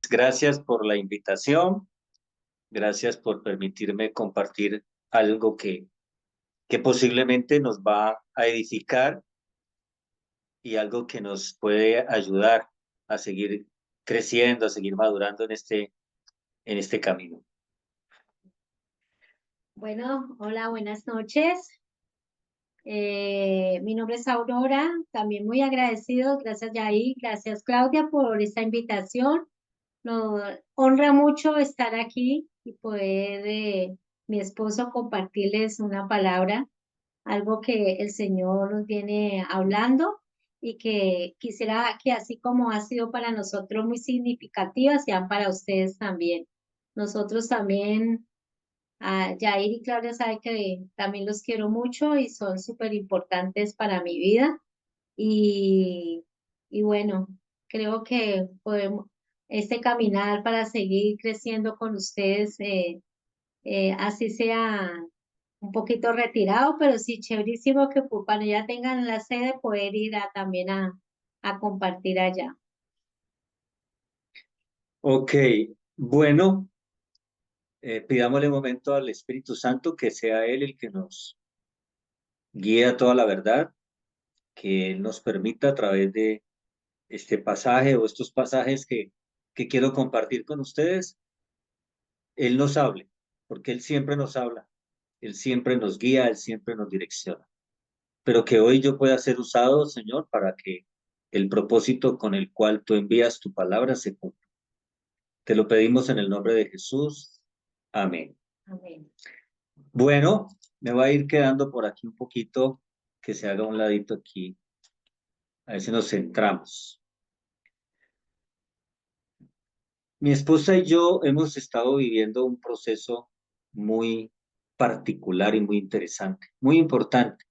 Gracias por la invitación, gracias por permitirme compartir algo que posiblemente nos va a edificar y algo que nos puede ayudar a seguir creciendo, a seguir madurando en este camino. Bueno, hola, buenas noches. Mi nombre es Aurora, también muy agradecido. Gracias, Yair. Gracias, Claudia, por esta invitación. Nos honra mucho estar aquí y poder, mi esposo, compartirles una palabra, algo que el Señor nos viene hablando y que quisiera que así como ha sido para nosotros muy significativa, sean para ustedes también. Nosotros también. Jair y Claudia saben que también los quiero mucho y son súper importantes para mi vida. Y, y bueno, creo que podemos, este caminar para seguir creciendo con ustedes, así sea un poquito retirado, pero sí chéverísimo que cuando ya tengan la sede poder ir también a compartir allá. Ok, bueno, pidámosle un momento al Espíritu Santo que sea Él el que nos guíe a toda la verdad, que Él nos permita a través de este pasaje o estos pasajes que quiero compartir con ustedes, Él nos hable, porque Él siempre nos habla, Él siempre nos guía, Él siempre nos direcciona. Pero que hoy yo pueda ser usado, Señor, para que el propósito con el cual tú envías tu palabra se cumpla. Te lo pedimos en el nombre de Jesús. Amén. Amén. Bueno, me va a ir quedando por aquí un poquito, que se haga un ladito aquí, a ver si nos centramos. Mi esposa y yo hemos estado viviendo un proceso muy particular y muy interesante, muy importante.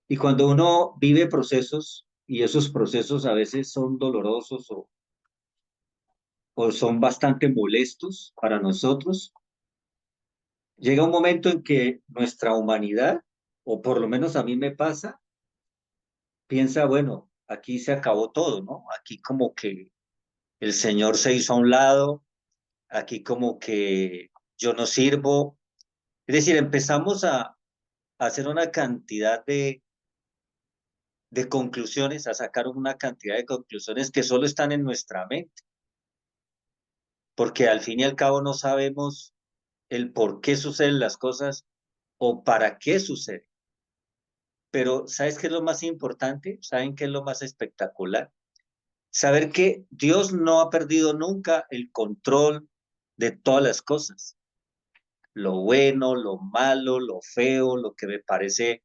Y cuando uno vive procesos, y esos procesos a veces son dolorosos o son bastante molestos para nosotros, llega un momento en que nuestra humanidad, o por lo menos a mí me pasa, piensa, bueno, aquí se acabó todo, ¿no? Aquí como que el Señor se hizo a un lado, aquí como que yo no sirvo. Es decir, empezamos a hacer una cantidad de conclusiones, a sacar una cantidad de conclusiones que solo están en nuestra mente, porque al fin y al cabo no sabemos el por qué suceden las cosas o para qué suceden. Pero ¿sabes qué es lo más importante? ¿Saben qué es lo más espectacular? Saber que Dios no ha perdido nunca el control de todas las cosas. Lo bueno, lo malo, lo feo, lo que me parece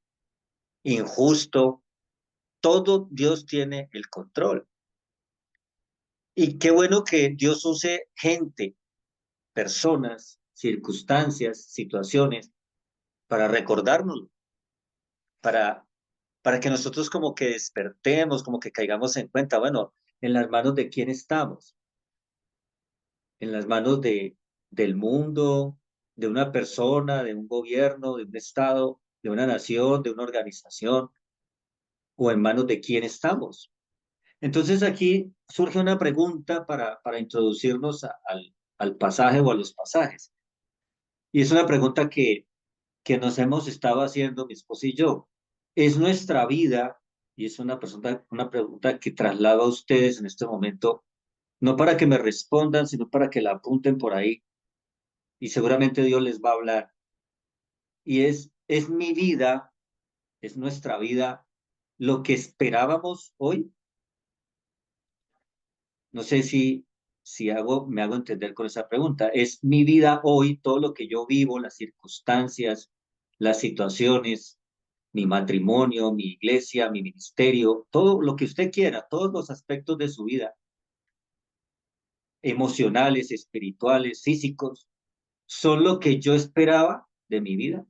injusto, todo Dios tiene el control. Y qué bueno que Dios use gente, personas, circunstancias, situaciones para recordárnoslo, para, para que nosotros como que despertemos, como que caigamos en cuenta, bueno, en las manos de quién estamos, en las manos del mundo, de una persona, de un gobierno, de un estado, de una nación, de una organización, o en manos de quién estamos. Entonces aquí surge una pregunta para introducirnos al pasaje o a los pasajes. Y es una pregunta que nos hemos estado haciendo mi esposa y yo. ¿Es nuestra vida, y es una pregunta que traslado a ustedes en este momento, no para que me respondan, sino para que la apunten por ahí, y seguramente Dios les va a hablar? Y es mi vida, es nuestra vida, lo que esperábamos hoy. No sé si me hago entender con esa pregunta. ¿Es mi vida hoy, todo lo que yo vivo, las circunstancias, las situaciones, mi matrimonio, mi iglesia, mi ministerio, todo lo que usted quiera, todos los aspectos de su vida, emocionales, espirituales, físicos, son lo que yo esperaba de mi vida?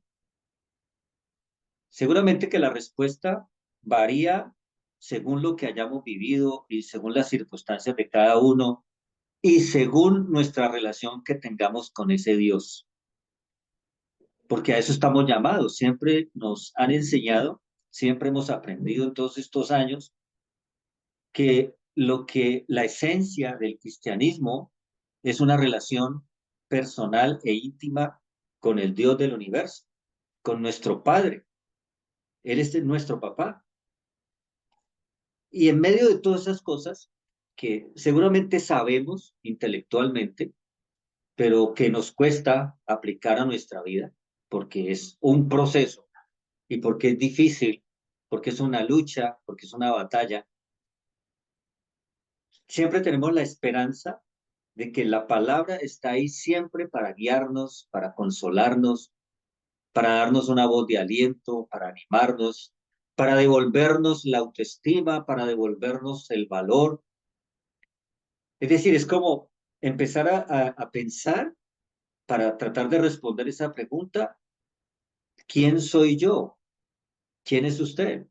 Seguramente que la respuesta varía según lo que hayamos vivido y según las circunstancias de cada uno y según nuestra relación que tengamos con ese Dios, porque a eso estamos llamados. Siempre nos han enseñado, siempre hemos aprendido en todos estos años que lo que la esencia del cristianismo es una relación personal e íntima con el Dios del universo, con nuestro Padre. Él es nuestro papá. Y en medio de todas esas cosas que seguramente sabemos intelectualmente, pero que nos cuesta aplicar a nuestra vida, porque es un proceso y porque es difícil, porque es una lucha, porque es una batalla, siempre tenemos la esperanza de que la palabra está ahí siempre para guiarnos, para consolarnos, para darnos una voz de aliento, para animarnos, para devolvernos la autoestima, para devolvernos el valor. Es decir, es como empezar a pensar para tratar de responder esa pregunta: ¿quién soy yo? ¿Quién es usted?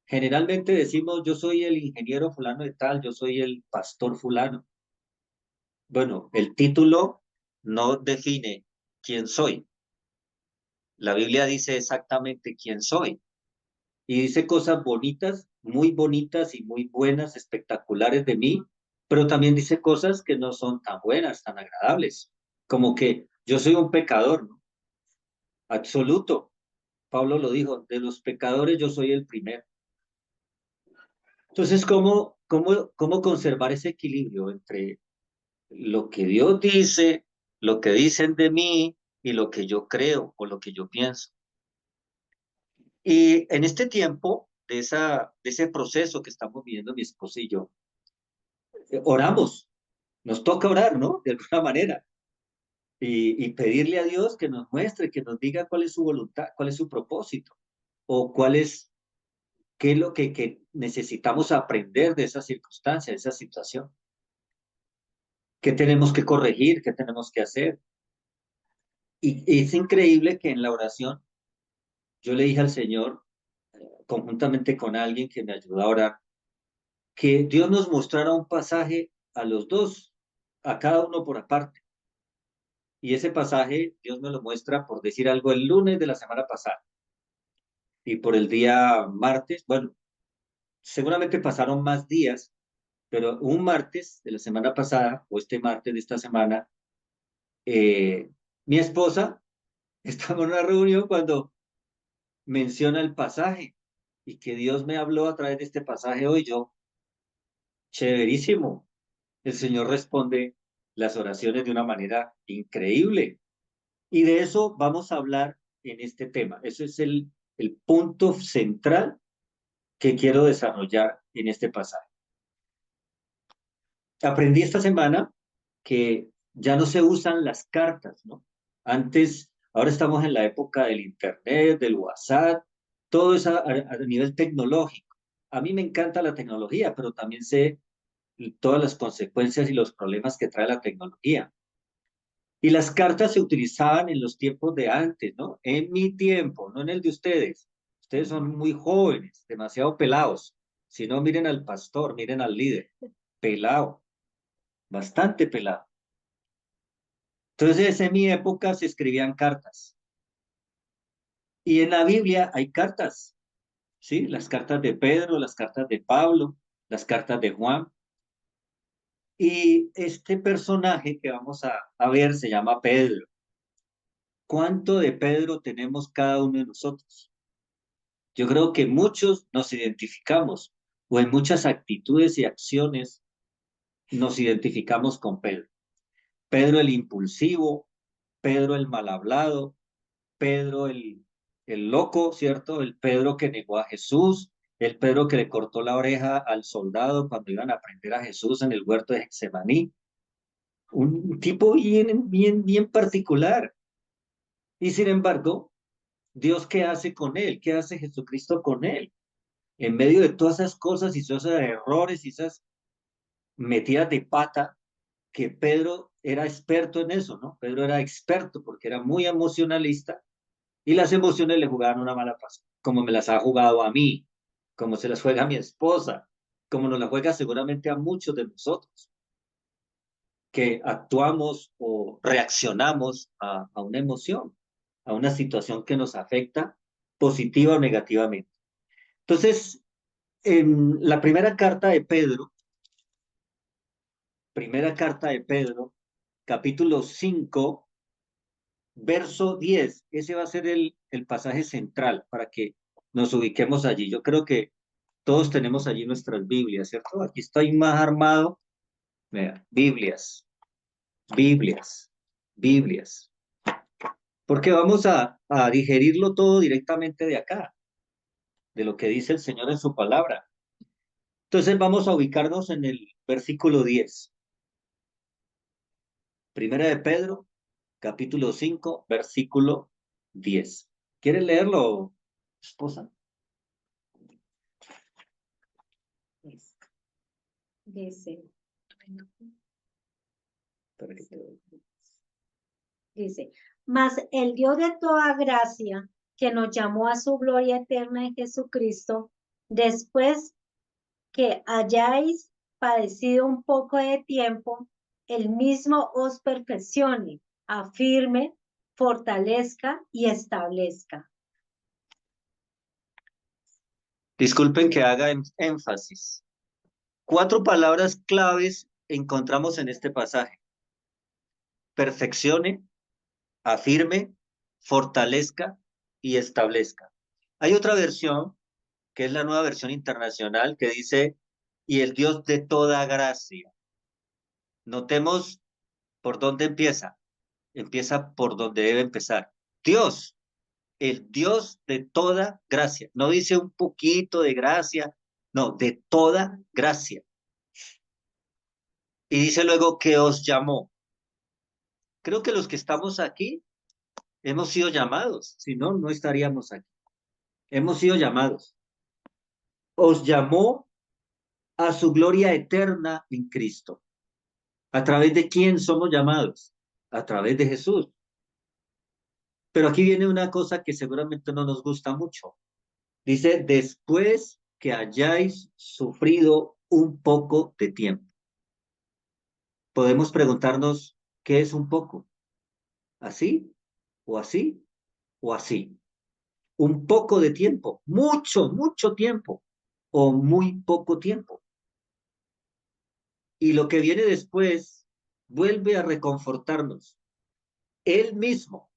Generalmente decimos, yo soy el ingeniero fulano de tal, yo soy el pastor fulano. Bueno, el título no define quién soy. La Biblia dice exactamente quién soy y dice cosas bonitas y muy buenas, espectaculares de mí, pero también dice cosas que no son tan buenas, tan agradables, como que yo soy un pecador, ¿no? Absoluto. Pablo lo dijo, de los pecadores yo soy el primero. Entonces, ¿cómo conservar ese equilibrio entre lo que Dios dice, lo que dicen de mí y lo que yo creo o lo que yo pienso? Y en este tiempo de ese proceso que estamos viviendo mi esposa y yo, oramos, nos toca orar, ¿no? De alguna manera. Y pedirle a Dios que nos muestre, que nos diga cuál es su voluntad, cuál es su propósito, o qué es lo que necesitamos aprender de esa circunstancia, de esa situación. ¿Qué tenemos que corregir? ¿Qué tenemos que hacer? Y es increíble que en la oración yo le dije al Señor, conjuntamente con alguien que me ayudó a orar, que Dios nos mostrara un pasaje a los dos, a cada uno por aparte. Y ese pasaje Dios me lo muestra, por decir algo, el lunes de la semana pasada. Y por el día martes, bueno, seguramente pasaron más días, pero un martes de la semana pasada, o este martes de esta semana, mi esposa estaba en una reunión cuando menciona el pasaje y que Dios me habló a través de este pasaje hoy. Yo, chéverísimo. El Señor responde las oraciones de una manera increíble. Y de eso vamos a hablar en este tema. Ese es el punto central que quiero desarrollar en este pasaje. Aprendí esta semana que ya no se usan las cartas, ¿no? Antes, ahora estamos en la época del Internet, del WhatsApp, todo eso a nivel tecnológico. A mí me encanta la tecnología, pero también sé todas las consecuencias y los problemas que trae la tecnología. Y las cartas se utilizaban en los tiempos de antes, ¿no? En mi tiempo, no en el de ustedes. Ustedes son muy jóvenes, demasiado pelados. Si no, miren al pastor, miren al líder. Pelado, bastante pelado. Entonces, en mi época se escribían cartas. Y en la Biblia hay cartas, ¿sí? Las cartas de Pedro, las cartas de Pablo, las cartas de Juan. Y este personaje que vamos a ver se llama Pedro. ¿Cuánto de Pedro tenemos cada uno de nosotros? Yo creo que muchos nos identificamos, o en muchas actitudes y acciones nos identificamos con Pedro. Pedro el impulsivo, Pedro el mal hablado, Pedro el loco, ¿cierto? El Pedro que negó a Jesús, el Pedro que le cortó la oreja al soldado cuando iban a prender a Jesús en el huerto de Getsemaní. Un tipo bien particular. Y sin embargo, Dios, ¿qué hace con él? ¿Qué hace Jesucristo con él? En medio de todas esas cosas y todos esos errores y esas metidas de pata, que Pedro era experto en eso, ¿no? Pedro era experto porque era muy emocionalista y las emociones le jugaban una mala pasada, como me las ha jugado a mí, como se las juega a mi esposa, como nos la juega seguramente a muchos de nosotros, que actuamos o reaccionamos a una emoción, a una situación que nos afecta positiva o negativamente. Entonces, En la primera carta de Pedro, capítulo 5, verso 10, ese va a ser el pasaje central para que nos ubiquemos allí. Yo creo que todos tenemos allí nuestras Biblias, ¿cierto? Aquí estoy más armado. Vea, Biblias, Biblias, Biblias. Porque vamos a digerirlo todo directamente de acá, de lo que dice el Señor en su palabra. Entonces vamos a ubicarnos en el versículo 10. Primera de Pedro, capítulo 5, versículo 10. ¿Quieres leerlo, esposa? Dice, Para que te... dice, mas el Dios de toda gracia, que nos llamó a su gloria eterna en Jesucristo, después que hayáis padecido un poco de tiempo, el mismo os perfeccione, afirme, fortalezca y establezca. Disculpen que haga énfasis. 4 palabras claves encontramos en este pasaje. Perfeccione, afirme, fortalezca y establezca. Hay otra versión, que es la nueva versión internacional, que dice, y el Dios de toda gracia. Notemos por dónde empieza. Empieza por donde debe empezar. Dios, el Dios de toda gracia. No dice un poquito de gracia, no, de toda gracia. Y dice luego que os llamó. Creo que los que estamos aquí hemos sido llamados, si no, no estaríamos aquí. Hemos sido llamados. Os llamó a su gloria eterna en Cristo. ¿A través de quién somos llamados? A través de Jesús. Pero aquí viene una cosa que seguramente no nos gusta mucho. Dice, después que hayáis sufrido un poco de tiempo. Podemos preguntarnos, ¿qué es un poco? ¿Así? ¿O así? ¿O así? Un poco de tiempo, mucho, mucho tiempo, o muy poco tiempo. Y lo que viene después vuelve a reconfortarnos. Él mismo,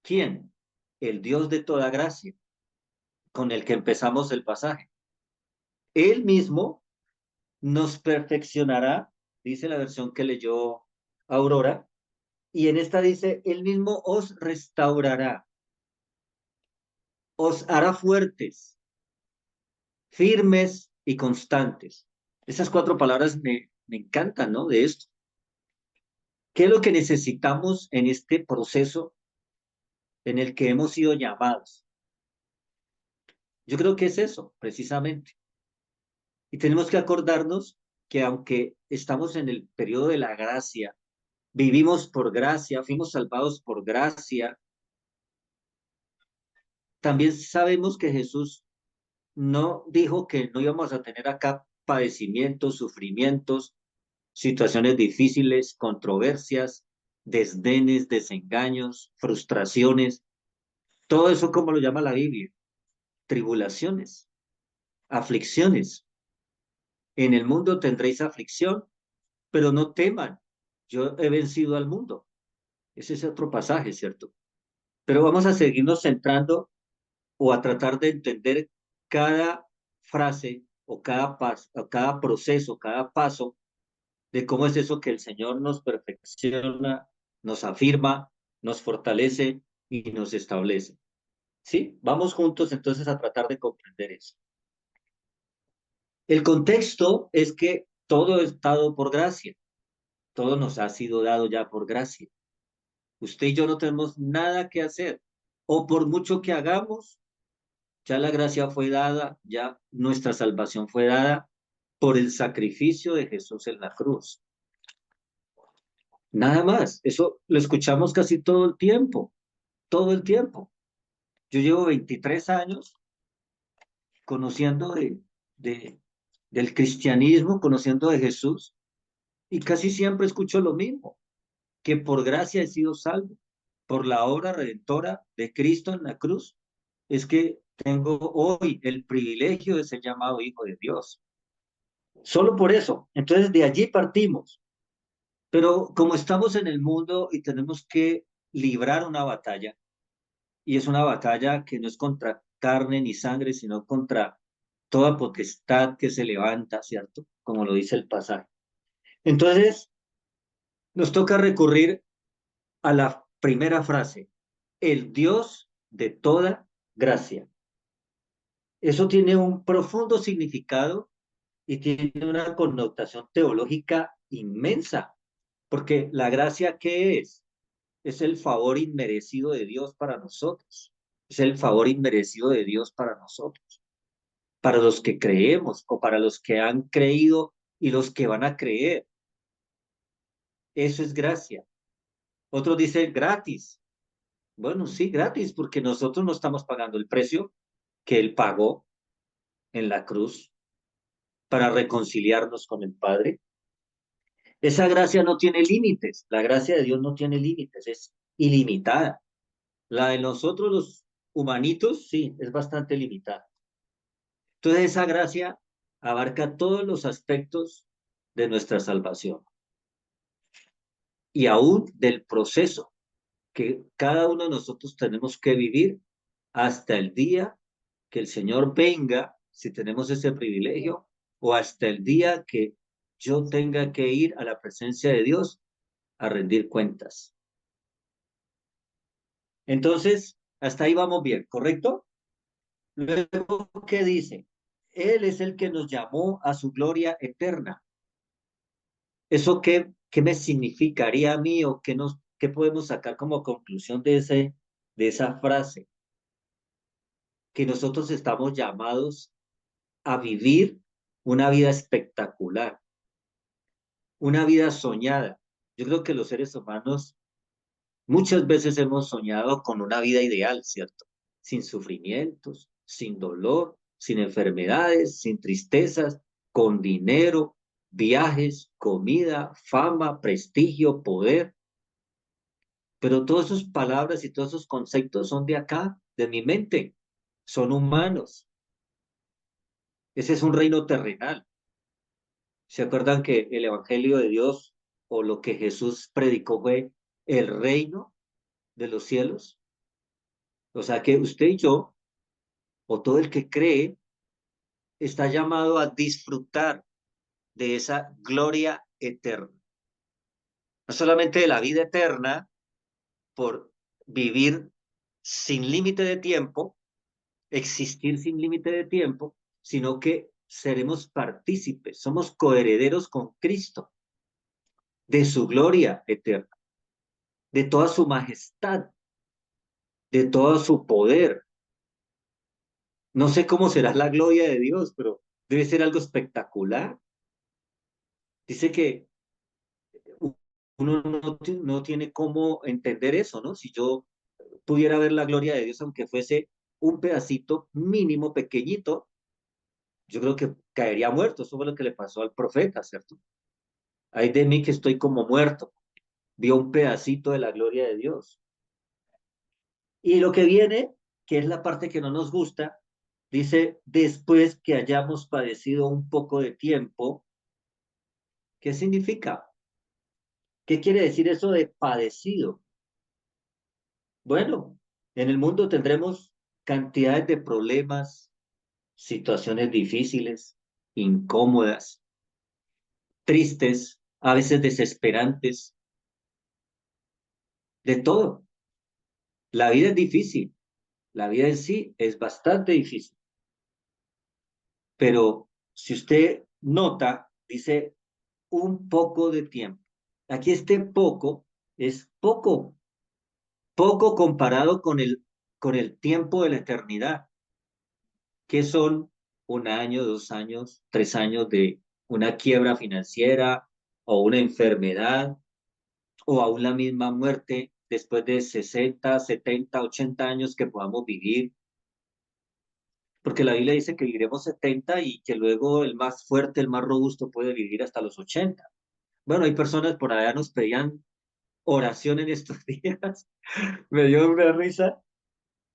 ¿quién? El Dios de toda gracia, con el que empezamos el pasaje. Él mismo nos perfeccionará, dice la versión que leyó Aurora, y en esta dice, Él mismo os restaurará, os hará fuertes, firmes y constantes. Esas 4 palabras me encantan, ¿no? De esto. ¿Qué es lo que necesitamos en este proceso en el que hemos sido llamados? Yo creo que es eso, precisamente. Y tenemos que acordarnos que aunque estamos en el periodo de la gracia, vivimos por gracia, fuimos salvados por gracia, también sabemos que Jesús no dijo que no íbamos a tener acá padecimientos, sufrimientos, situaciones difíciles, controversias, desdenes, desengaños, frustraciones, todo eso como lo llama la Biblia, tribulaciones, aflicciones. En el mundo tendréis aflicción, pero no teman, yo he vencido al mundo. Ese es otro pasaje, ¿cierto? Pero vamos a seguirnos centrando o a tratar de entender cada frase o cada paso, o cada proceso, cada paso de cómo es eso que el Señor nos perfecciona, nos afirma, nos fortalece y nos establece. ¿Sí? Vamos juntos entonces a tratar de comprender eso. El contexto es que todo es dado por gracia, todo nos ha sido dado ya por gracia. Usted y yo no tenemos nada que hacer, o por mucho que hagamos, ya la gracia fue dada, ya nuestra salvación fue dada por el sacrificio de Jesús en la cruz. Nada más, eso lo escuchamos casi todo el tiempo, todo el tiempo. Yo llevo 23 años conociendo de, del cristianismo, conociendo de Jesús, y casi siempre escucho lo mismo, que por gracia he sido salvo, por la obra redentora de Cristo en la cruz, es que tengo hoy el privilegio de ser llamado hijo de Dios. Solo por eso. Entonces de allí partimos. Pero como estamos en el mundo y tenemos que librar una batalla, y es una batalla que no es contra carne ni sangre, sino contra toda potestad que se levanta, ¿cierto? Como lo dice el pasaje. Entonces, nos toca recurrir a la primera frase, el Dios de toda gracia. Eso tiene un profundo significado y tiene una connotación teológica inmensa, porque la gracia, ¿qué es? Es el favor inmerecido de Dios para nosotros. Es el favor inmerecido de Dios para nosotros, para los que creemos o para los que han creído y los que van a creer. Eso es gracia. Otros dicen gratis. Bueno, sí, gratis, porque nosotros no estamos pagando el precio que Él pagó en la cruz para reconciliarnos con el Padre. Esa gracia no tiene límites. La gracia de Dios no tiene límites, es ilimitada. La de nosotros los humanitos, sí, es bastante limitada. Entonces esa gracia abarca todos los aspectos de nuestra salvación y aún del proceso que cada uno de nosotros tenemos que vivir hasta el día que el Señor venga, si tenemos ese privilegio, o hasta el día que yo tenga que ir a la presencia de Dios a rendir cuentas. Entonces, hasta ahí vamos bien, ¿correcto? Luego, ¿qué dice? Él es el que nos llamó a su gloria eterna. ¿Eso qué me significaría a mí o qué podemos sacar como conclusión de esa frase? Que nosotros estamos llamados a vivir una vida espectacular, una vida soñada. Yo creo que los seres humanos muchas veces hemos soñado con una vida ideal, ¿cierto? Sin sufrimientos, sin dolor, sin enfermedades, sin tristezas, con dinero, viajes, comida, fama, prestigio, poder. Pero todas esas palabras y todos esos conceptos son de acá, de mi mente. Son humanos. Ese es un reino terrenal. ¿Se acuerdan que el Evangelio de Dios o lo que Jesús predicó fue el reino de los cielos? O sea que usted y yo, o todo el que cree, está llamado a disfrutar de esa gloria eterna. No solamente de la vida eterna por vivir sin límite de tiempo, existir sin límite de tiempo, sino que seremos partícipes, somos coherederos con Cristo, de su gloria eterna, de toda su majestad, de todo su poder. No sé cómo será la gloria de Dios, pero debe ser algo espectacular. Dice que uno no tiene cómo entender eso, ¿no? Si yo pudiera ver la gloria de Dios, aunque fuese un pedacito mínimo, pequeñito, yo creo que caería muerto. Eso fue lo que le pasó al profeta, ¿cierto? Ay de mí que estoy como muerto. Vio un pedacito de la gloria de Dios. Y lo que viene, que es la parte que no nos gusta, dice, después que hayamos padecido un poco de tiempo, ¿qué significa? ¿Qué quiere decir eso de padecido? Bueno, en el mundo tendremos cantidades de problemas, situaciones difíciles, incómodas, tristes, a veces desesperantes, de todo. La vida es difícil, la vida en sí es bastante difícil, pero si usted nota, dice un poco de tiempo. Aquí este poco es poco, poco comparado con el tiempo de la eternidad, que son un año, 2 años, 3 años de una quiebra financiera o una enfermedad o aún la misma muerte después de 60, 70, 80 años que podamos vivir, porque la Biblia dice que viviremos 70 y que luego el más fuerte, el más robusto puede vivir hasta los 80. Bueno, hay personas por allá nos pedían oración en estos días. Me dio una risa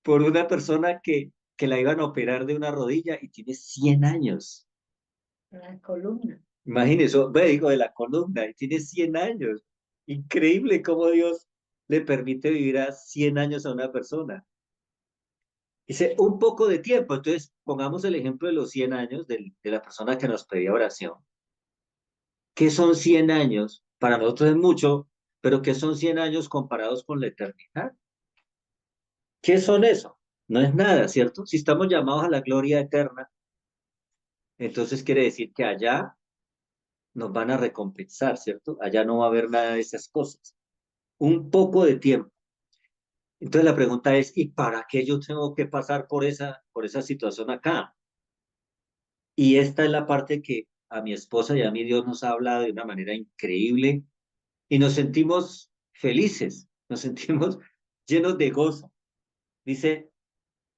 por una persona que que la iban a operar de una rodilla y tiene 100 años. La columna. Imagínese, médico de la columna y tiene 100 años. Increíble cómo Dios le permite vivir a 100 años a una persona. Dice, un poco de tiempo. Entonces, pongamos el ejemplo de los 100 años de la persona que nos pedía oración. ¿Qué son 100 años? Para nosotros es mucho, pero ¿qué son 100 años comparados con la eternidad? ¿Qué son eso? No es nada, ¿cierto? Si estamos llamados a la gloria eterna, entonces quiere decir que allá nos van a recompensar, ¿cierto? Allá no va a haber nada de esas cosas. Un poco de tiempo. Entonces la pregunta es, ¿y para qué yo tengo que pasar por esa situación acá? Y esta es la parte que a mi esposa y a mí Dios nos ha hablado de una manera increíble y nos sentimos felices, nos sentimos llenos de gozo. Dice,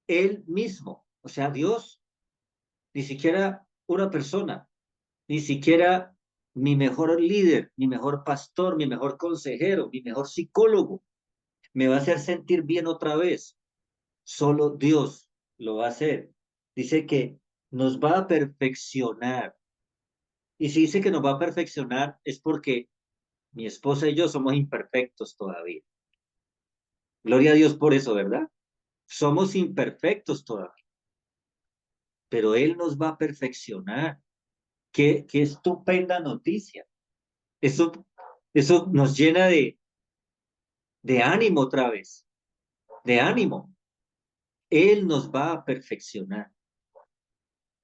Él mismo, o sea, Dios, ni siquiera una persona, ni siquiera mi mejor líder, mi mejor pastor, mi mejor consejero, mi mejor psicólogo, me va a hacer sentir bien otra vez. Solo Dios lo va a hacer. Dice que nos va a perfeccionar. Y si dice que nos va a perfeccionar es porque mi esposa y yo somos imperfectos todavía. Gloria a Dios por eso, ¿verdad? Somos imperfectos todavía, pero Él nos va a perfeccionar. Qué estupenda noticia. Eso, eso nos llena de ánimo otra vez, de ánimo. Él nos va a perfeccionar.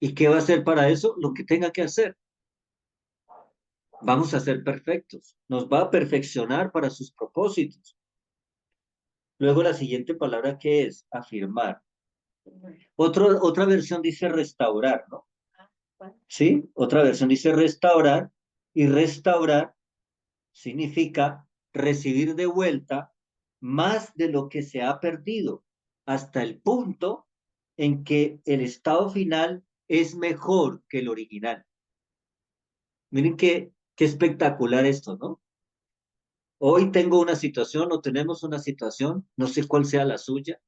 ¿Y qué va a hacer para eso? Lo que tenga que hacer. Vamos a ser perfectos. Nos va a perfeccionar para sus propósitos. Luego la siguiente palabra que es afirmar. Otra versión dice restaurar, ¿no? Sí, otra versión dice restaurar y restaurar significa recibir de vuelta más de lo que se ha perdido hasta el punto en que el estado final es mejor que el original. Miren qué espectacular esto, ¿no? Hoy tengo una situación o tenemos una situación, no sé cuál sea la suya,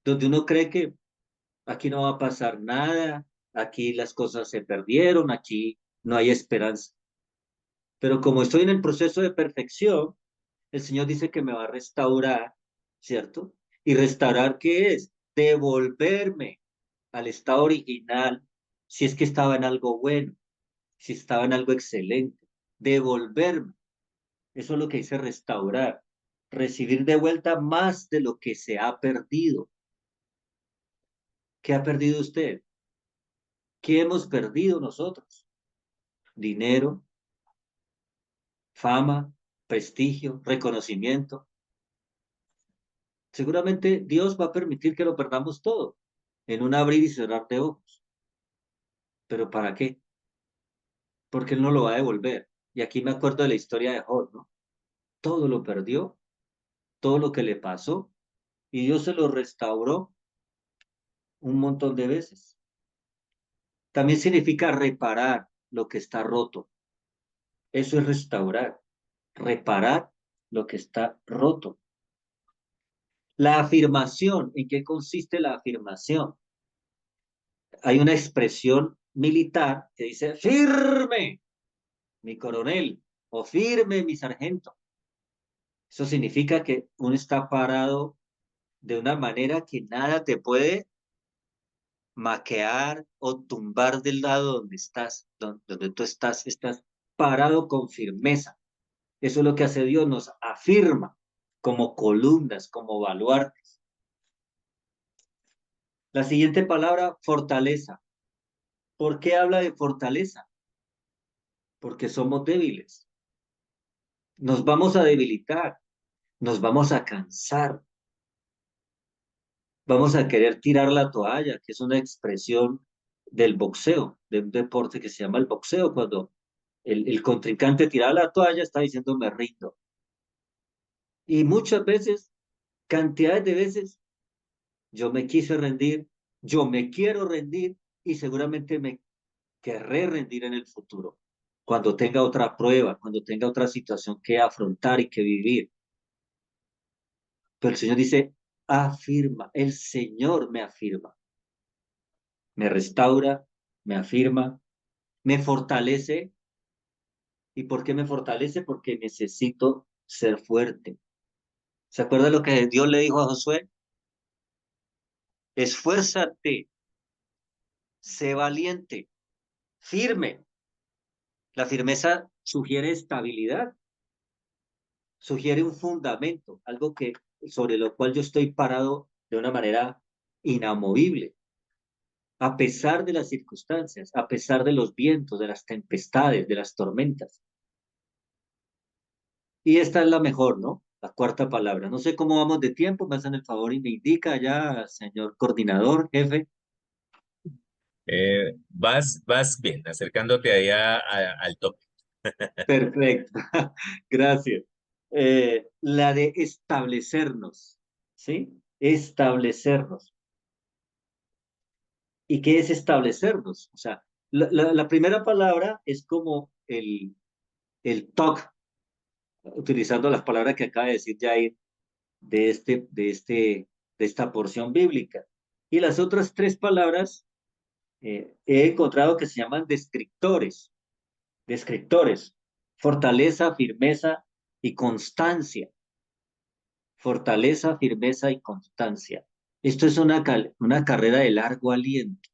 donde uno cree que aquí no va a pasar nada, aquí las cosas se perdieron, aquí no hay esperanza. Pero como estoy en el proceso de perfección, el Señor dice que me va a restaurar, ¿cierto? ¿Y restaurar qué es? Devolverme al estado original, si es que estaba en algo bueno, si estaba en algo excelente. Devolverme. Eso es lo que dice restaurar. Recibir de vuelta más de lo que se ha perdido. ¿Qué ha perdido usted? ¿Qué hemos perdido nosotros? Dinero, fama, prestigio, reconocimiento. Seguramente Dios va a permitir que lo perdamos todo en un abrir y cerrar de ojos. ¿Pero para qué? Porque Él no lo va a devolver. Y aquí me acuerdo de la historia de Job, ¿no? Todo lo perdió, todo lo que le pasó, y Dios se lo restauró un montón de veces. También significa reparar lo que está roto. Eso es restaurar, reparar lo que está roto. La afirmación, ¿en qué consiste la afirmación? Hay una expresión militar que dice firme, mi coronel, o firme, mi sargento. Eso significa que uno está parado de una manera que nada te puede maquear o tumbar del lado donde estás, donde tú estás parado con firmeza. Eso es lo que hace Dios, nos afirma como columnas, como baluartes. La siguiente palabra, fortaleza. ¿Por qué habla de fortaleza? Porque somos débiles. Nos vamos a debilitar, nos vamos a cansar, vamos a querer tirar la toalla, que es una expresión del boxeo, de un deporte que se llama el boxeo, cuando el contrincante tira la toalla, está diciendo me rindo. Y muchas veces, cantidades de veces, yo me quise rendir, yo me quiero rendir y seguramente me querré rendir en el futuro, cuando tenga otra prueba, cuando tenga otra situación que afrontar y que vivir. Pero el Señor dice, afirma, el Señor me afirma. me restaura, me afirma, me fortalece. ¿Y por qué me fortalece? Porque necesito ser fuerte. ¿Se acuerda lo que Dios le dijo a Josué? Esfuérzate, sé valiente, firme. La firmeza sugiere estabilidad, sugiere un fundamento, algo que sobre lo cual yo estoy parado de una manera inamovible, a pesar de las circunstancias, a pesar de los vientos, de las tempestades, de las tormentas. Y esta es la mejor, ¿no? La cuarta palabra. No sé cómo vamos de tiempo, me hacen el favor y me indica ya, señor coordinador, jefe. Vas bien, acercándote ahí al top. Perfecto, gracias. La de establecernos, ¿sí? Establecernos. ¿Y qué es establecernos? O sea, la primera palabra es como el TOC, utilizando las palabras que acaba de decir Jair de esta porción bíblica. Y las otras tres palabras he encontrado que se llaman descriptores, fortaleza, firmeza y constancia. Fortaleza, firmeza y constancia. Esto es una carrera de largo aliento.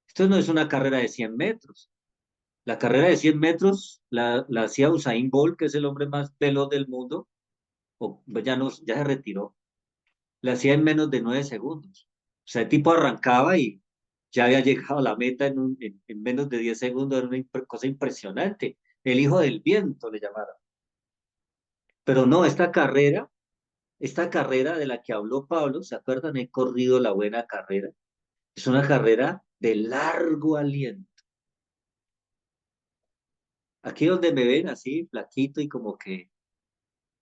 Esto no es una carrera de 100 metros. La carrera de 100 metros la hacía Usain Bolt, que es el hombre más veloz del mundo, o ya, no, ya se retiró. La hacía en menos de 9 segundos. O sea, el tipo arrancaba y ya había llegado a la meta en menos de 10 segundos. Era una cosa impresionante. El hijo del viento le llamaron. Pero no, esta carrera de la que habló Pablo, ¿se acuerdan? He corrido la buena carrera. Es una carrera de largo aliento. Aquí donde me ven así, flaquito y como que,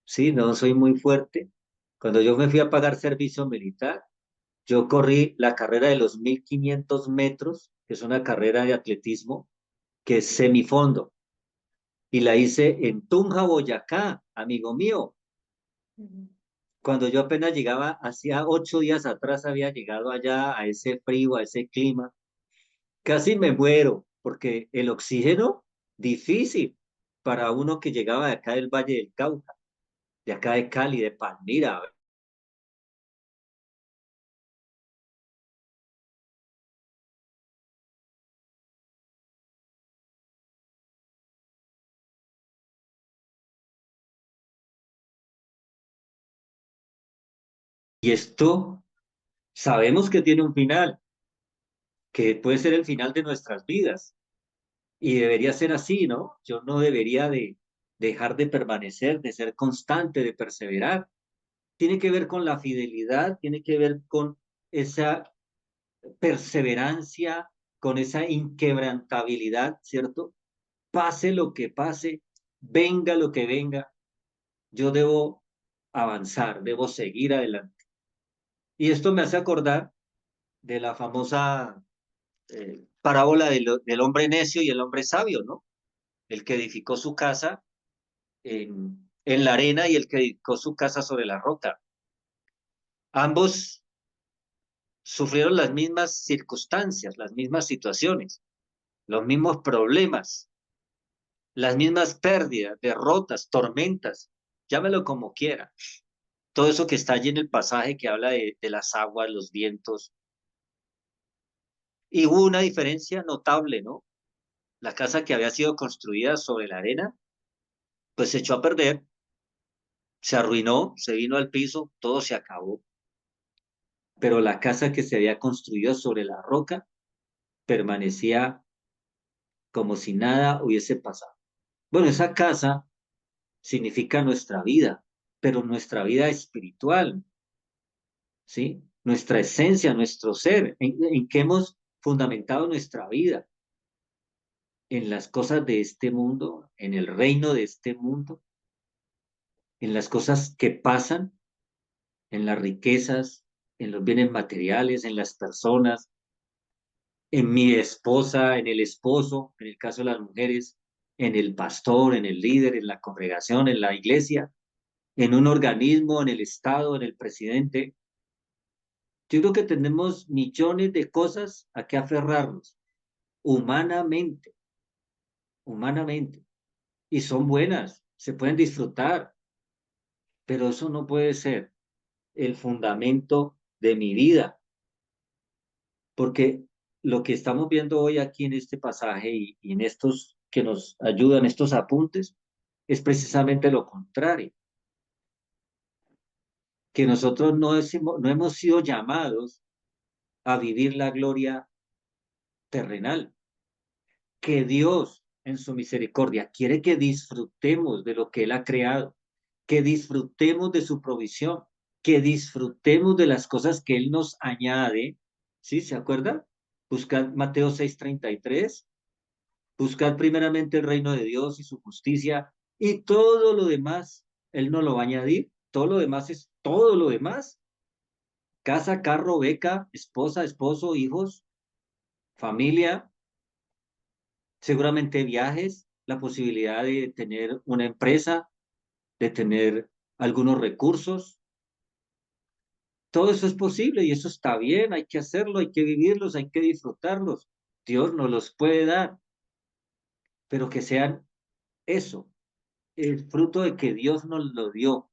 sí, no soy muy fuerte. Cuando yo me fui a pagar servicio militar, yo corrí la carrera de los 1500 metros, que es una carrera de atletismo, que es semifondo, y la hice en Tunja, Boyacá, amigo mío. Ujú. Cuando yo apenas llegaba, hacía 8 días atrás había llegado allá a ese frío, a ese clima. Casi me muero, porque el oxígeno, difícil para uno que llegaba de acá del Valle del Cauca, de acá de Cali, de Palmira. Y esto sabemos que tiene un final, que puede ser el final de nuestras vidas. Y debería ser así, ¿no? Yo no debería de dejar de permanecer, de ser constante, de perseverar. Tiene que ver con la fidelidad, tiene que ver con esa perseverancia, con esa inquebrantabilidad, ¿cierto? Pase lo que pase, venga lo que venga, yo debo avanzar, debo seguir adelante. Y esto me hace acordar de la famosa parábola del hombre necio y el hombre sabio, ¿no? El que edificó su casa en la arena y el que edificó su casa sobre la roca. Ambos sufrieron las mismas circunstancias, las mismas situaciones, los mismos problemas, las mismas pérdidas, derrotas, tormentas, llámelo como quiera. Todo eso que está allí en el pasaje que habla de las aguas, los vientos. Y hubo una diferencia notable, ¿no? La casa que había sido construida sobre la arena, pues se echó a perder, se arruinó, se vino al piso, todo se acabó. Pero la casa que se había construido sobre la roca permanecía como si nada hubiese pasado. Bueno, esa casa significa nuestra vida, pero nuestra vida espiritual, ¿sí? Nuestra esencia, nuestro ser, en qué hemos fundamentado nuestra vida, en las cosas de este mundo, en el reino de este mundo, en las cosas que pasan, en las riquezas, en los bienes materiales, en las personas, en mi esposa, en el esposo, en el caso de las mujeres, en el pastor, en el líder, en la congregación, en la iglesia, en un organismo, en el Estado, en el presidente. Yo creo que tenemos millones de cosas a que aferrarnos, humanamente, humanamente, y son buenas, se pueden disfrutar, pero eso no puede ser el fundamento de mi vida, porque lo que estamos viendo hoy aquí en este pasaje y en estos que nos ayudan, estos apuntes, es precisamente lo contrario, que nosotros no hemos sido llamados a vivir la gloria terrenal, que Dios en su misericordia quiere que disfrutemos de lo que Él ha creado, que disfrutemos de su provisión, que disfrutemos de las cosas que Él nos añade. ¿Sí? ¿Se acuerdan? Buscad Mateo 6:33, buscad primeramente el reino de Dios y su justicia, y todo lo demás Él no lo va a añadir. Todo lo demás es todo lo demás. Casa, carro, beca, esposa, esposo, hijos, familia, seguramente viajes, la posibilidad de tener una empresa, de tener algunos recursos. Todo eso es posible y eso está bien, hay que hacerlo, hay que vivirlos, hay que disfrutarlos. Dios nos los puede dar, pero que sean eso, el fruto de que Dios nos lo dio,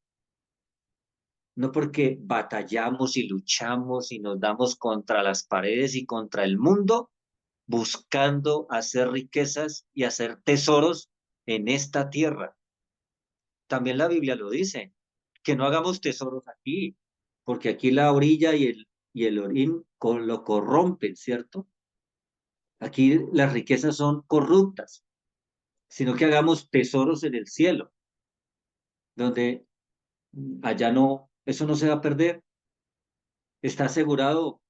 no porque batallamos y luchamos y nos damos contra las paredes y contra el mundo, buscando hacer riquezas y hacer tesoros en esta tierra. También la Biblia lo dice, que no hagamos tesoros aquí, porque aquí la orilla y el orín lo corrompen, ¿cierto? Aquí las riquezas son corruptas, sino que hagamos tesoros en el cielo, donde allá no, eso no se va a perder, está asegurado,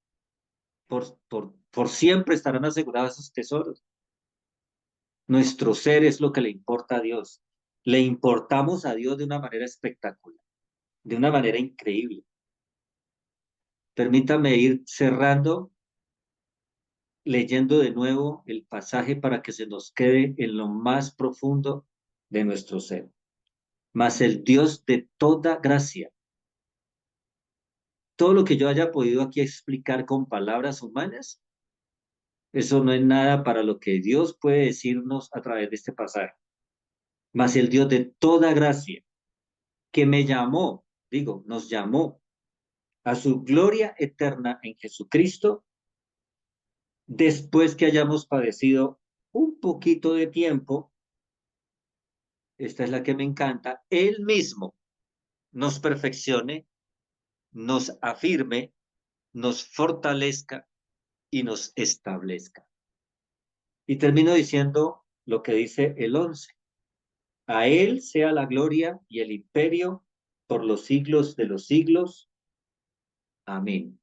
por siempre estarán asegurados esos tesoros. Nuestro ser es lo que le importa a Dios. Le importamos a Dios de una manera espectacular, de una manera increíble. Permítame ir cerrando leyendo de nuevo el pasaje para que se nos quede en lo más profundo de nuestro ser. Mas el Dios de toda gracia, todo lo que yo haya podido aquí explicar con palabras humanas, eso no es nada para lo que Dios puede decirnos a través de este pasaje. Mas el Dios de toda gracia, que me llamó, digo, nos llamó a su gloria eterna en Jesucristo, después que hayamos padecido un poquito de tiempo, esta es la que me encanta, Él mismo nos perfeccione, nos afirme, nos fortalezca y nos establezca. Y termino diciendo lo que dice el 11. A Él sea la gloria y el imperio por los siglos de los siglos. Amén.